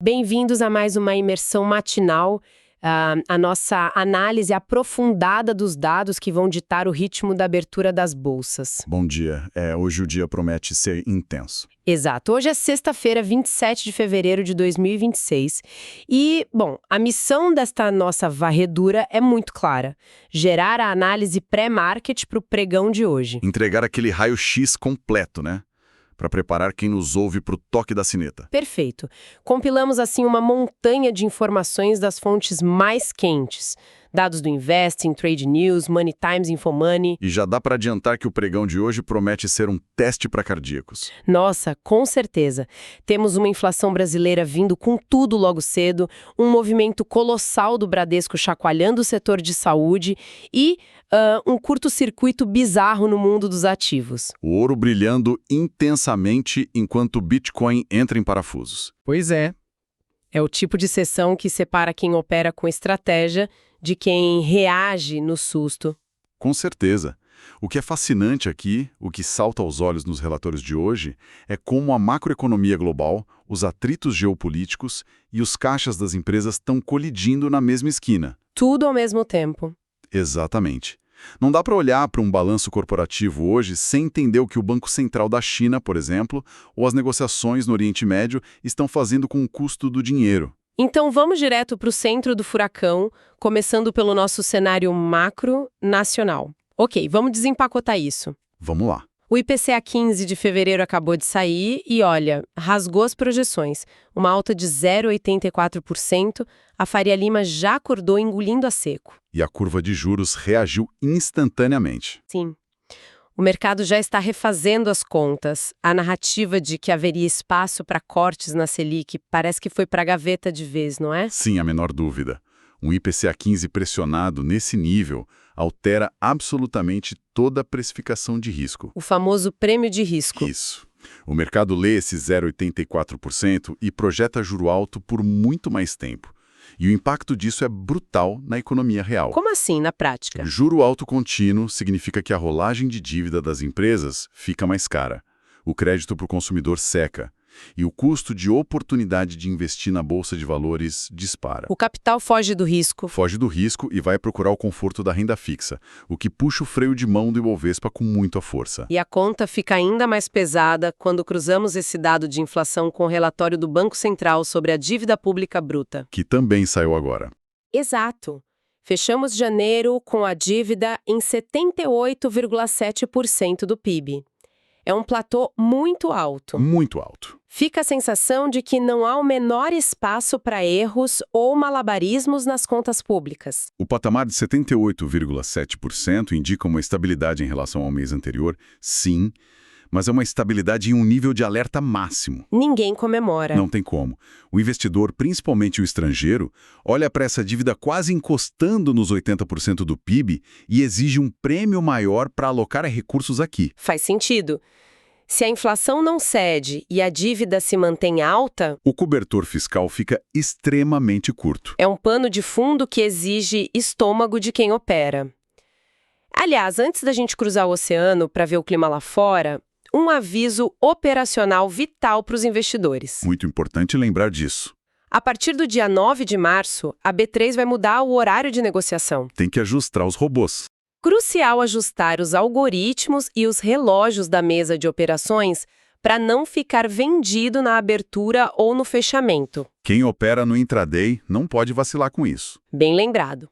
Bem-vindos a mais uma imersão matinal, a nossa análise aprofundada dos dados que vão ditar o ritmo da abertura das bolsas. Bom dia. Hoje o dia promete ser intenso. Exato. Hoje é sexta-feira, 27 de fevereiro de 2026. E, bom, a missão desta nossa varredura é muito clara: gerar a análise pré-market para o pregão de hoje. Entregar aquele raio-x completo, né? Para preparar quem nos ouve para o toque da sineta. Perfeito. Compilamos assim uma montanha de informações das fontes mais quentes. Dados do Investing, Trade News, Money Times, Infomoney. E já dá para adiantar que o pregão de hoje promete ser um teste para cardíacos. Nossa, com certeza. Temos uma inflação brasileira vindo com tudo logo cedo, um movimento colossal do Bradesco chacoalhando o setor de saúde e um curto-circuito bizarro no mundo dos ativos. O ouro brilhando intensamente enquanto o Bitcoin entra em parafusos. Pois é. É o tipo de sessão que separa quem opera com estratégia de quem reage no susto. Com certeza. O que é fascinante aqui, o que salta aos olhos nos relatórios de hoje, é como a macroeconomia global, os atritos geopolíticos e os caixas das empresas estão colidindo na mesma esquina. Tudo ao mesmo tempo. Exatamente. Não dá para olhar para um balanço corporativo hoje sem entender o que o Banco Central da China, por exemplo, ou as negociações no Oriente Médio estão fazendo com o custo do dinheiro. Então vamos direto para o centro do furacão, começando pelo nosso cenário macro nacional. Ok, vamos desempacotar isso. Vamos lá. O IPCA 15 de fevereiro acabou de sair e, olha, rasgou as projeções. Uma alta de 0,84%, a Faria Lima já acordou engolindo a seco. E a curva de juros reagiu instantaneamente. Sim. O mercado já está refazendo as contas. A narrativa de que haveria espaço para cortes na Selic parece que foi para a gaveta de vez, não é? Sim, a menor dúvida. Um IPCA 15 pressionado nesse nível altera absolutamente toda a precificação de risco. O famoso prêmio de risco. Isso. O mercado lê esse 0,84% e projeta juro alto por muito mais tempo. E o impacto disso é brutal na economia real. Como assim, na prática? Juro alto contínuo significa que a rolagem de dívida das empresas fica mais cara. O crédito para o consumidor seca. E o custo de oportunidade de investir na bolsa de valores dispara. O capital foge do risco. Foge do risco e vai procurar o conforto da renda fixa, o que puxa o freio de mão do Ibovespa com muita força. E a conta fica ainda mais pesada quando cruzamos esse dado de inflação com o relatório do Banco Central sobre a dívida pública bruta. Que também saiu agora. Exato. Fechamos janeiro com a dívida em 78,7% do PIB. É um platô muito alto. Muito alto. Fica a sensação de que não há o menor espaço para erros ou malabarismos nas contas públicas. O patamar de 78,7% indica uma estabilidade em relação ao mês anterior, sim, mas é uma estabilidade em um nível de alerta máximo. Ninguém comemora. Não tem como. O investidor, principalmente o estrangeiro, olha para essa dívida quase encostando nos 80% do PIB e exige um prêmio maior para alocar recursos aqui. Faz sentido. Se a inflação não cede e a dívida se mantém alta, o cobertor fiscal fica extremamente curto. É um pano de fundo que exige estômago de quem opera. Aliás, antes da gente cruzar o oceano para ver o clima lá fora, um aviso operacional vital para os investidores. Muito importante lembrar disso. A partir do dia 9 de março, a B3 vai mudar o horário de negociação. Tem que ajustar os robôs. Crucial ajustar os algoritmos e os relógios da mesa de operações para não ficar vendido na abertura ou no fechamento. Quem opera no intraday não pode vacilar com isso. Bem lembrado.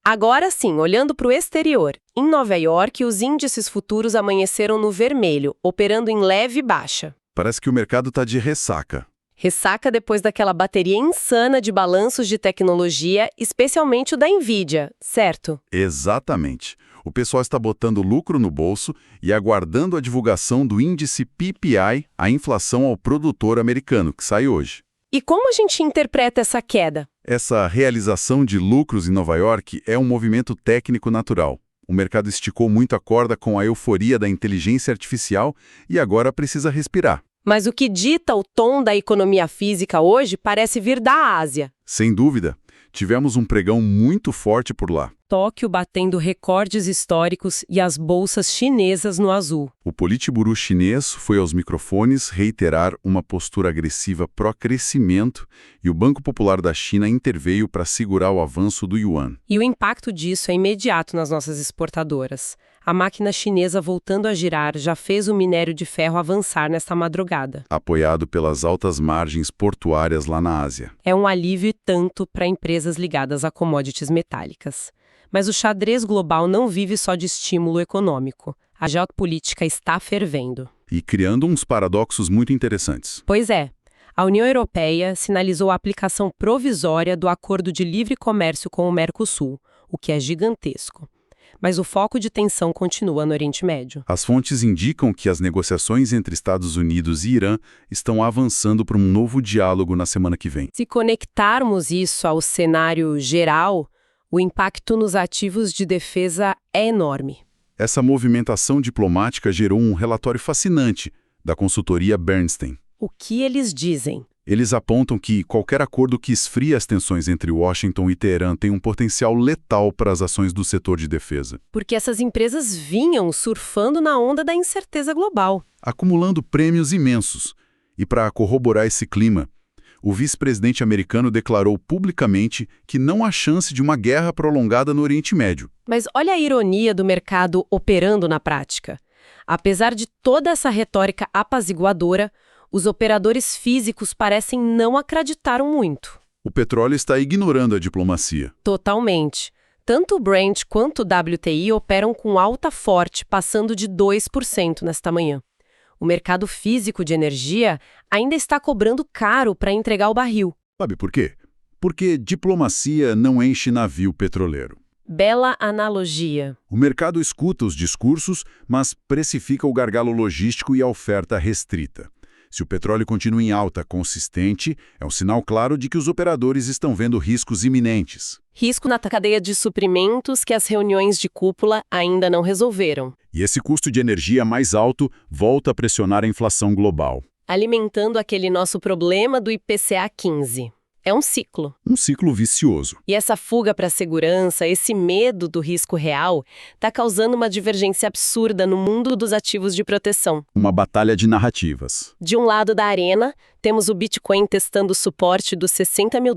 Agora sim, olhando para o exterior. Em Nova York, os índices futuros amanheceram no vermelho, operando em leve baixa. Parece que o mercado está de ressaca. Ressaca depois daquela bateria insana de balanços de tecnologia, especialmente o da Nvidia, certo? Exatamente. O pessoal está botando lucro no bolso e aguardando a divulgação do índice PPI, a inflação ao produtor americano, que sai hoje. E como a gente interpreta essa queda? Essa realização de lucros em Nova York é um movimento técnico natural. O mercado esticou muito a corda com a euforia da inteligência artificial e agora precisa respirar. Mas o que dita o tom da economia física hoje parece vir da Ásia. Sem dúvida. Tivemos um pregão muito forte por lá. Tóquio batendo recordes históricos e as bolsas chinesas no azul. O politburo chinês foi aos microfones reiterar uma postura agressiva pró-crescimento e o Banco Popular da China interveio para segurar o avanço do yuan. E o impacto disso é imediato nas nossas exportadoras. A máquina chinesa voltando a girar já fez o minério de ferro avançar nesta madrugada. Apoiado pelas altas margens portuárias lá na Ásia. É um alívio e tanto para empresas ligadas a commodities metálicas. Mas o xadrez global não vive só de estímulo econômico. A geopolítica está fervendo. E criando uns paradoxos muito interessantes. Pois é. A União Europeia sinalizou a aplicação provisória do Acordo de Livre Comércio com o Mercosul, o que é gigantesco. Mas o foco de tensão continua no Oriente Médio. As fontes indicam que as negociações entre Estados Unidos e Irã estão avançando para um novo diálogo na semana que vem. Se conectarmos isso ao cenário geral, o impacto nos ativos de defesa é enorme. Essa movimentação diplomática gerou um relatório fascinante da consultoria Bernstein. O que eles dizem? Eles apontam que qualquer acordo que esfrie as tensões entre Washington e Teherã tem um potencial letal para as ações do setor de defesa. Porque essas empresas vinham surfando na onda da incerteza global. Acumulando prêmios imensos. E para corroborar esse clima, o vice-presidente americano declarou publicamente que não há chance de uma guerra prolongada no Oriente Médio. Mas olha a ironia do mercado operando na prática. Apesar de toda essa retórica apaziguadora, os operadores físicos parecem não acreditar muito. O petróleo está ignorando a diplomacia. Totalmente. Tanto o Brent quanto o WTI operam com alta forte, passando de 2% nesta manhã. O mercado físico de energia ainda está cobrando caro para entregar o barril. Sabe por quê? Porque diplomacia não enche navio petroleiro. Bela analogia. O mercado escuta os discursos, mas precifica o gargalo logístico e a oferta restrita. Se o petróleo continua em alta consistente, é um sinal claro de que os operadores estão vendo riscos iminentes. Risco na cadeia de suprimentos que as reuniões de cúpula ainda não resolveram. E esse custo de energia mais alto volta a pressionar a inflação global. Alimentando aquele nosso problema do IPCA 15. É um ciclo. Um ciclo vicioso. E essa fuga para a segurança, esse medo do risco real, está causando uma divergência absurda no mundo dos ativos de proteção. Uma batalha de narrativas. De um lado da arena, temos o Bitcoin testando o suporte dos $60 mil,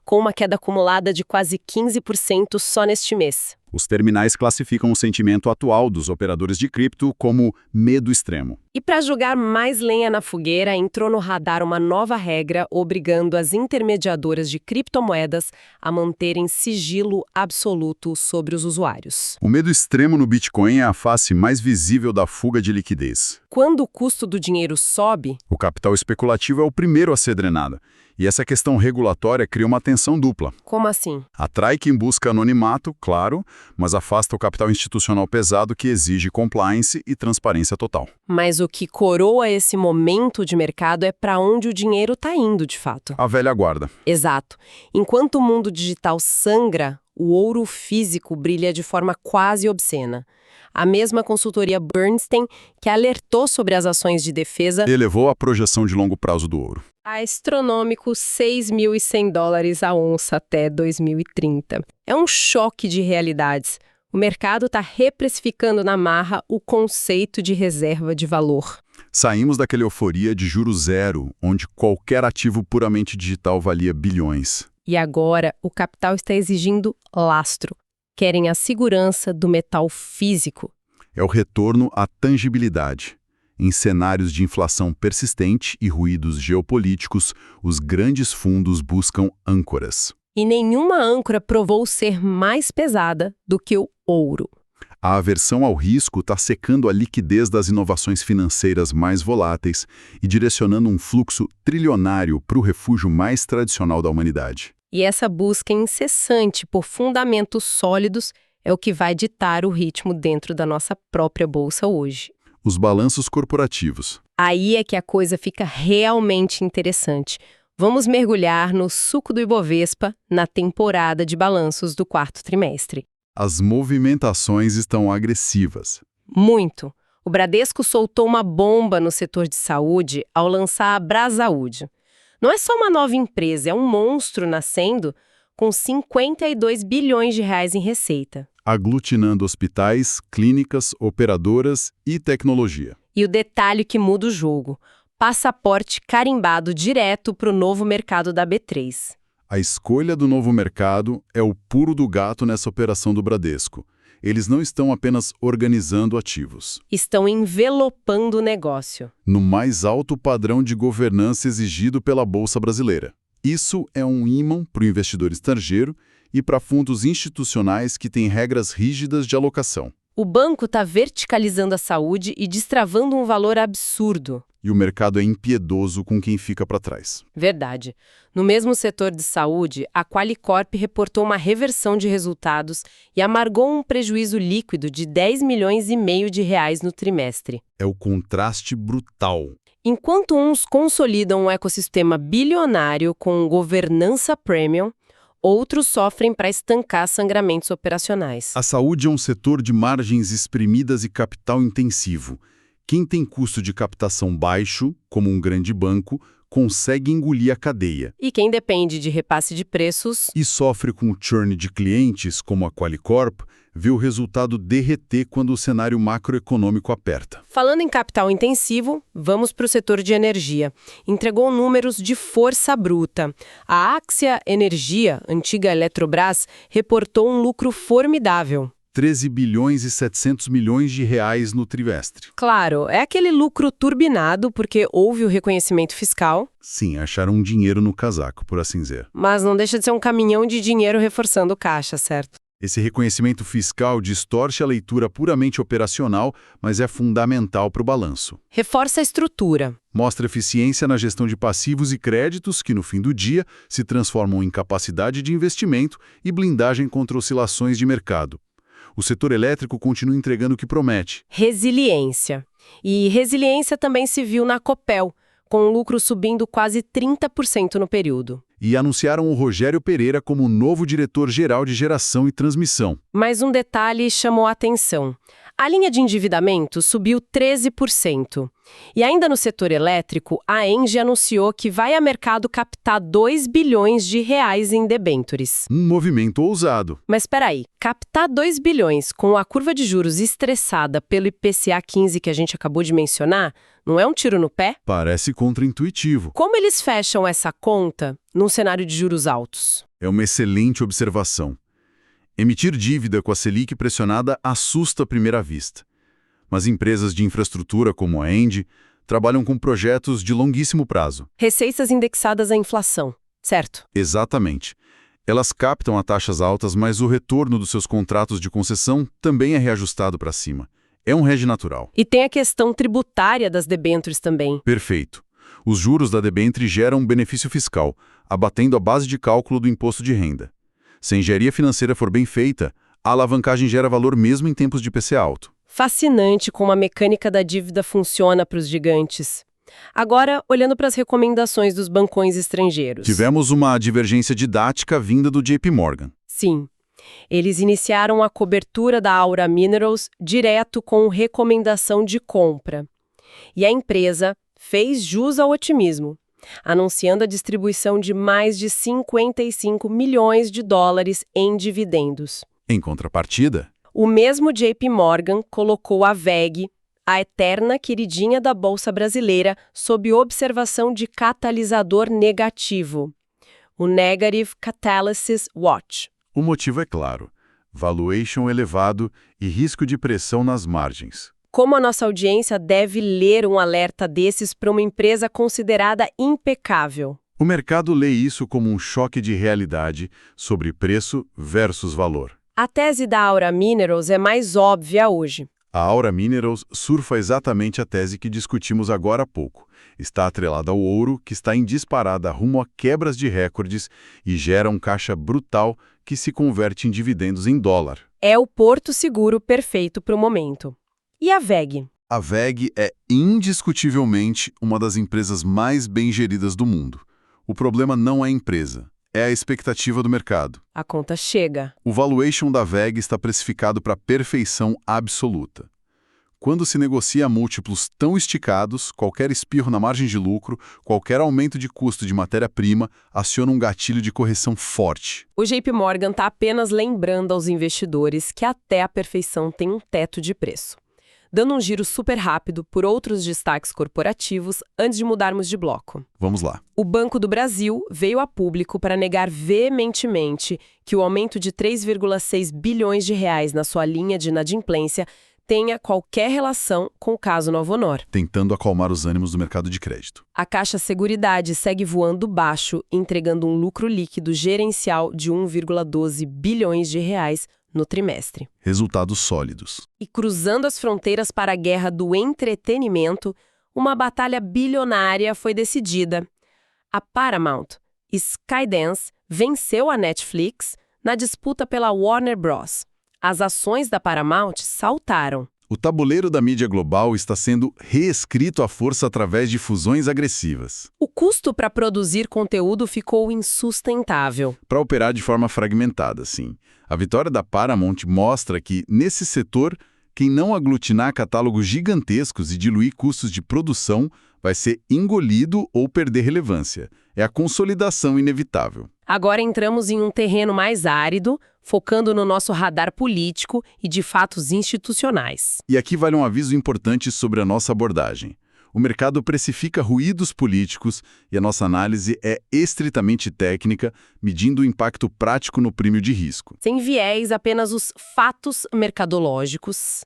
com uma queda acumulada de quase 15% só neste mês. Os terminais classificam o sentimento atual dos operadores de cripto como medo extremo. E para jogar mais lenha na fogueira, entrou no radar uma nova regra obrigando as intermediadoras de criptomoedas a manterem sigilo absoluto sobre os usuários. O medo extremo no Bitcoin é a face mais visível da fuga de liquidez. Quando o custo do dinheiro sobe, o capital especulativo é o primeiro a ser drenado. E essa questão regulatória cria uma tensão dupla. Como assim? Atrai quem busca anonimato, claro, mas afasta o capital institucional pesado que exige compliance e transparência total. Mas o que coroa esse momento de mercado é para onde o dinheiro está indo, de fato. A velha guarda. Exato. Enquanto o mundo digital sangra, o ouro físico brilha de forma quase obscena. A mesma consultoria Bernstein, que alertou sobre as ações de defesa, elevou a projeção de longo prazo do ouro a astronômico $6.100 a onça até 2030. É um choque de realidades. O mercado está reprecificando na marra o conceito de reserva de valor. Saímos daquela euforia de juros zero, onde qualquer ativo puramente digital valia bilhões. E agora o capital está exigindo lastro. Querem a segurança do metal físico. É o retorno à tangibilidade. Em cenários de inflação persistente e ruídos geopolíticos, os grandes fundos buscam âncoras. E nenhuma âncora provou ser mais pesada do que o ouro. A aversão ao risco está secando a liquidez das inovações financeiras mais voláteis e direcionando um fluxo trilionário para o refúgio mais tradicional da humanidade. E essa busca incessante por fundamentos sólidos é o que vai ditar o ritmo dentro da nossa própria bolsa hoje. Os balanços corporativos. Aí é que a coisa fica realmente interessante. Vamos mergulhar no suco do Ibovespa na temporada de balanços do quarto trimestre. As movimentações estão agressivas. Muito. O Bradesco soltou uma bomba no setor de saúde ao lançar a Brasaúde. Não é só uma nova empresa, é um monstro nascendo com 52 bilhões de reais em receita. Aglutinando hospitais, clínicas, operadoras e tecnologia. E o detalhe que muda o jogo: passaporte carimbado direto para o novo mercado da B3. A escolha do novo mercado é o pulo do gato nessa operação do Bradesco. Eles não estão apenas organizando ativos. Estão envelopando o negócio. No mais alto padrão de governança exigido pela Bolsa Brasileira. Isso é um ímã para o investidor estrangeiro e para fundos institucionais que têm regras rígidas de alocação. O banco está verticalizando a saúde e destravando um valor absurdo. E o mercado é impiedoso com quem fica para trás. Verdade. No mesmo setor de saúde, a Qualicorp reportou uma reversão de resultados e amargou um prejuízo líquido de 10 milhões e meio de reais no trimestre. É o contraste brutal. Enquanto uns consolidam um ecossistema bilionário com governança premium, outros sofrem para estancar sangramentos operacionais. A saúde é um setor de margens espremidas e capital intensivo. Quem tem custo de captação baixo, como um grande banco, consegue engolir a cadeia. E quem depende de repasse de preços E sofre com o churn de clientes, como a Qualicorp, vê o resultado derreter quando o cenário macroeconômico aperta. Falando em capital intensivo, vamos para o setor de energia. Entregou números de força bruta. A Axia Energia, antiga Eletrobras, reportou um lucro formidável. 13 bilhões e 700 milhões de reais no trimestre. Claro, é aquele lucro turbinado porque houve o reconhecimento fiscal, Sim, acharam um dinheiro no casaco, por assim dizer. mas não deixa de ser um caminhão de dinheiro reforçando o caixa, certo? Esse reconhecimento fiscal distorce a leitura puramente operacional, mas é fundamental para o balanço. Reforça a estrutura. Mostra eficiência na gestão de passivos e créditos que, no fim do dia, se transformam em capacidade de investimento e blindagem contra oscilações de mercado. O setor elétrico continua entregando o que promete. Resiliência. E resiliência também se viu na Copel, com o lucro subindo quase 30% no período. E anunciaram o Rogério Pereira como novo diretor-geral de geração e transmissão. Mas um detalhe chamou a atenção. A linha de endividamento subiu 13%. E ainda no setor elétrico, a ENGIE anunciou que vai a mercado captar 2 bilhões de reais em debêntures. Um movimento ousado. Mas espera aí, captar 2 bilhões com a curva de juros estressada pelo IPCA 15 que a gente acabou de mencionar, não é um tiro no pé? Parece contraintuitivo. Como eles fecham essa conta num cenário de juros altos? É uma excelente observação. Emitir dívida com a Selic pressionada assusta à primeira vista. Mas empresas de infraestrutura como a ENGIE trabalham com projetos de longuíssimo prazo. Receitas indexadas à inflação, certo? Exatamente. Elas captam a taxas altas, mas o retorno dos seus contratos de concessão também é reajustado para cima. É um hedge natural. E tem a questão tributária das debêntures também. Perfeito. Os juros da debênture geram um benefício fiscal, abatendo a base de cálculo do imposto de renda. Se a engenharia financeira for bem feita, a alavancagem gera valor mesmo em tempos de IPCA alto. Fascinante como a mecânica da dívida funciona para os gigantes. Agora, olhando para as recomendações dos bancões estrangeiros. Tivemos uma divergência didática vinda do JP Morgan. Sim. Eles iniciaram a cobertura da Aura Minerals direto com recomendação de compra. E a empresa fez jus ao otimismo, anunciando a distribuição de mais de 55 milhões de dólares em dividendos. Em contrapartida, O mesmo JP Morgan colocou a WEG, a eterna queridinha da Bolsa Brasileira, sob observação de catalisador negativo, o Negative Catalysis Watch. o motivo é claro: valuation elevado e risco de pressão nas margens. Como a nossa audiência deve ler um alerta desses para uma empresa considerada impecável? O mercado lê isso como um choque de realidade sobre preço versus valor. A tese da Aura Minerals é mais óbvia hoje. A Aura Minerals surfa exatamente a tese que discutimos agora há pouco. Está atrelada ao ouro, que está em disparada rumo a quebras de recordes e gera um caixa brutal que se converte em dividendos em dólar. É o porto seguro perfeito para o momento. E a WEG? A WEG é indiscutivelmente uma das empresas mais bem geridas do mundo. O problema não é a empresa, é a expectativa do mercado. A conta chega. O valuation da WEG está precificado para perfeição absoluta. Quando se negocia a múltiplos tão esticados, qualquer espirro na margem de lucro, qualquer aumento de custo de matéria-prima, aciona um gatilho de correção forte. O JP Morgan está apenas lembrando aos investidores que até a perfeição tem um teto de preço. Dando um giro super rápido por outros destaques corporativos antes de mudarmos de bloco. Vamos lá. O Banco do Brasil veio a público para negar veementemente que o aumento de 3,6 bilhões de reais na sua linha de inadimplência tenha qualquer relação com o caso Novo Honor. Tentando acalmar os ânimos do mercado de crédito. A Caixa Seguridade segue voando baixo, entregando um lucro líquido gerencial de 1,12 bilhões de reais no trimestre. Resultados sólidos. E cruzando as fronteiras para a guerra do entretenimento, uma batalha bilionária foi decidida. A Paramount, Skydance, venceu a Netflix na disputa pela Warner Bros. As ações da Paramount saltaram. O tabuleiro da mídia global está sendo reescrito à força através de fusões agressivas. O custo para produzir conteúdo ficou insustentável. Para operar de forma fragmentada, sim. A vitória da Paramount mostra que, nesse setor, quem não aglutinar catálogos gigantescos e diluir custos de produção vai ser engolido ou perder relevância. É a consolidação inevitável. Agora entramos em um terreno mais árido, focando no nosso radar político e de fatos institucionais. E aqui vale um aviso importante sobre a nossa abordagem. O mercado precifica ruídos políticos e a nossa análise é estritamente técnica, medindo o impacto prático no prêmio de risco. Sem viés, apenas os fatos mercadológicos.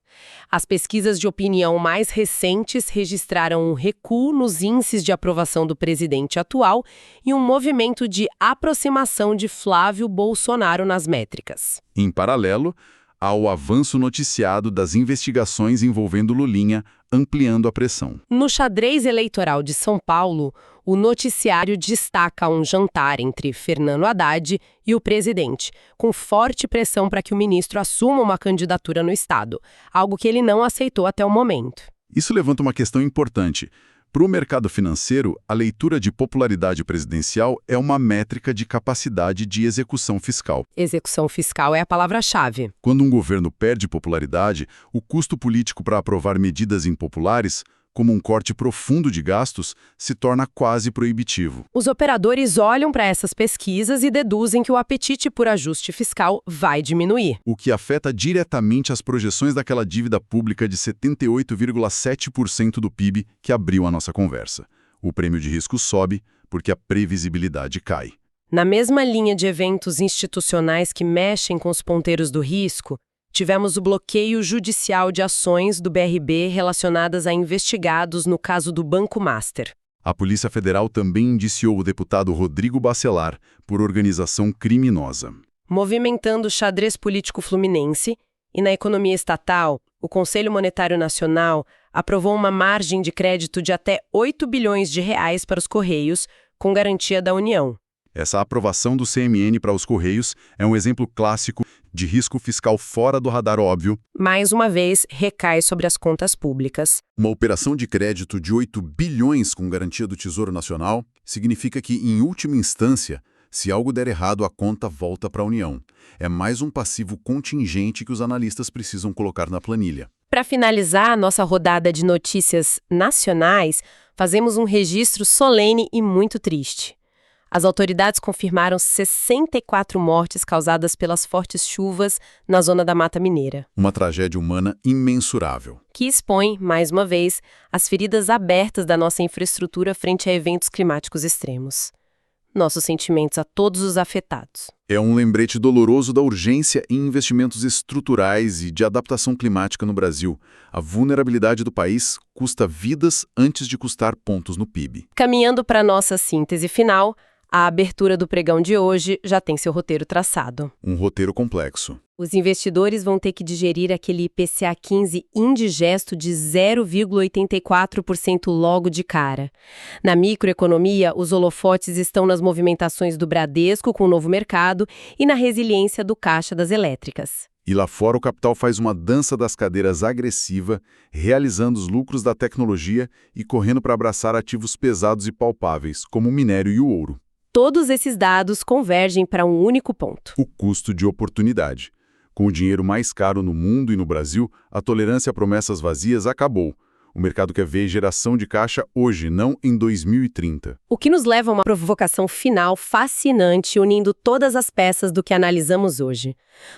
As pesquisas de opinião mais recentes registraram um recuo nos índices de aprovação do presidente atual e um movimento de aproximação de Flávio Bolsonaro nas métricas. Em paralelo, há o avanço noticiado das investigações envolvendo Lulinha, ampliando a pressão. No xadrez eleitoral de São Paulo, o noticiário destaca um jantar entre Fernando Haddad e o presidente, com forte pressão para que o ministro assuma uma candidatura no estado, algo que ele não aceitou até o momento. Isso levanta uma questão importante. Para o mercado financeiro, a leitura de popularidade presidencial é uma métrica de capacidade de execução fiscal. Execução fiscal é a palavra-chave. Quando um governo perde popularidade, o custo político para aprovar medidas impopulares, como um corte profundo de gastos, se torna quase proibitivo. Os operadores olham para essas pesquisas e deduzem que o apetite por ajuste fiscal vai diminuir. O que afeta diretamente as projeções daquela dívida pública de 78,7% do PIB que abriu a nossa conversa. O prêmio de risco sobe porque a previsibilidade cai. Na mesma linha de eventos institucionais que mexem com os ponteiros do risco, tivemos o bloqueio judicial de ações do BRB relacionadas a investigados no caso do Banco Master. A Polícia Federal também indiciou o deputado Rodrigo Bacelar por organização criminosa. Movimentando o xadrez político fluminense, e na economia estatal, o Conselho Monetário Nacional aprovou uma margem de crédito de até 8 bilhões de reais para os Correios, com garantia da União. Essa aprovação do CMN para os Correios é um exemplo clássico de risco fiscal fora do radar óbvio. Mais uma vez, recai sobre as contas públicas. Uma operação de crédito de 8 bilhões com garantia do Tesouro Nacional significa que, em última instância, se algo der errado, a conta volta para a União. É mais um passivo contingente que os analistas precisam colocar na planilha. Para finalizar a nossa rodada de notícias nacionais, fazemos um registro solene e muito triste. As autoridades confirmaram 64 mortes causadas pelas fortes chuvas na zona da Mata Mineira. Uma tragédia humana imensurável. Que expõe, mais uma vez, as feridas abertas da nossa infraestrutura frente a eventos climáticos extremos. Nossos sentimentos a todos os afetados. É um lembrete doloroso da urgência em investimentos estruturais e de adaptação climática no Brasil. A vulnerabilidade do país custa vidas antes de custar pontos no PIB. Caminhando para nossa síntese final, a abertura do pregão de hoje já tem seu roteiro traçado. Um roteiro complexo. Os investidores vão ter que digerir aquele IPCA 15 indigesto de 0,84% logo de cara. Na microeconomia, os holofotes estão nas movimentações do Bradesco com o novo mercado e na resiliência do caixa das elétricas. E lá fora o capital faz uma dança das cadeiras agressiva, realizando os lucros da tecnologia e correndo para abraçar ativos pesados e palpáveis, como o minério e o ouro. Todos esses dados convergem para um único ponto. O custo de oportunidade. Com o dinheiro mais caro no mundo e no Brasil, a tolerância a promessas vazias acabou. O mercado quer ver geração de caixa hoje, não em 2030. O que nos leva a uma provocação final fascinante, unindo todas as peças do que analisamos hoje.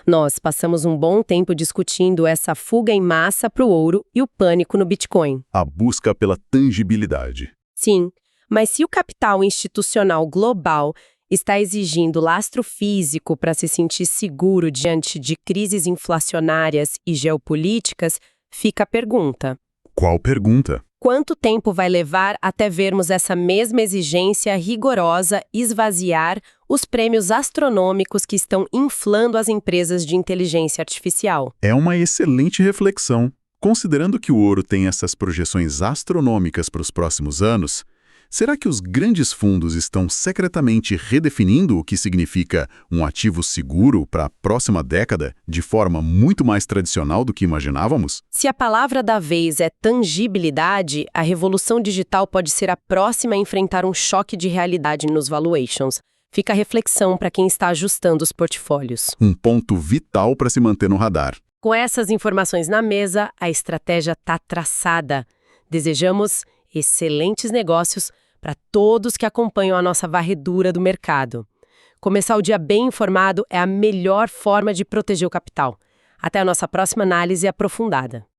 Nós passamos um bom tempo discutindo essa fuga em massa para o ouro e o pânico no Bitcoin. A busca pela tangibilidade. Sim, mas se o capital institucional global está exigindo lastro físico para se sentir seguro diante de crises inflacionárias e geopolíticas, fica a pergunta. Qual pergunta? Quanto tempo vai levar até vermos essa mesma exigência rigorosa esvaziar os prêmios astronômicos que estão inflando as empresas de inteligência artificial? É uma excelente reflexão. Considerando que o ouro tem essas projeções astronômicas para os próximos anos, será que os grandes fundos estão secretamente redefinindo o que significa um ativo seguro para a próxima década de forma muito mais tradicional do que imaginávamos? Se a palavra da vez é tangibilidade, a revolução digital pode ser a próxima a enfrentar um choque de realidade nos valuations. Fica a reflexão para quem está ajustando os portfólios. Um ponto vital para se manter no radar. Com essas informações na mesa, a estratégia está traçada. Desejamos excelentes negócios para todos que acompanham a nossa varredura do mercado. Começar o dia bem informado é a melhor forma de proteger o capital. Até a nossa próxima análise aprofundada.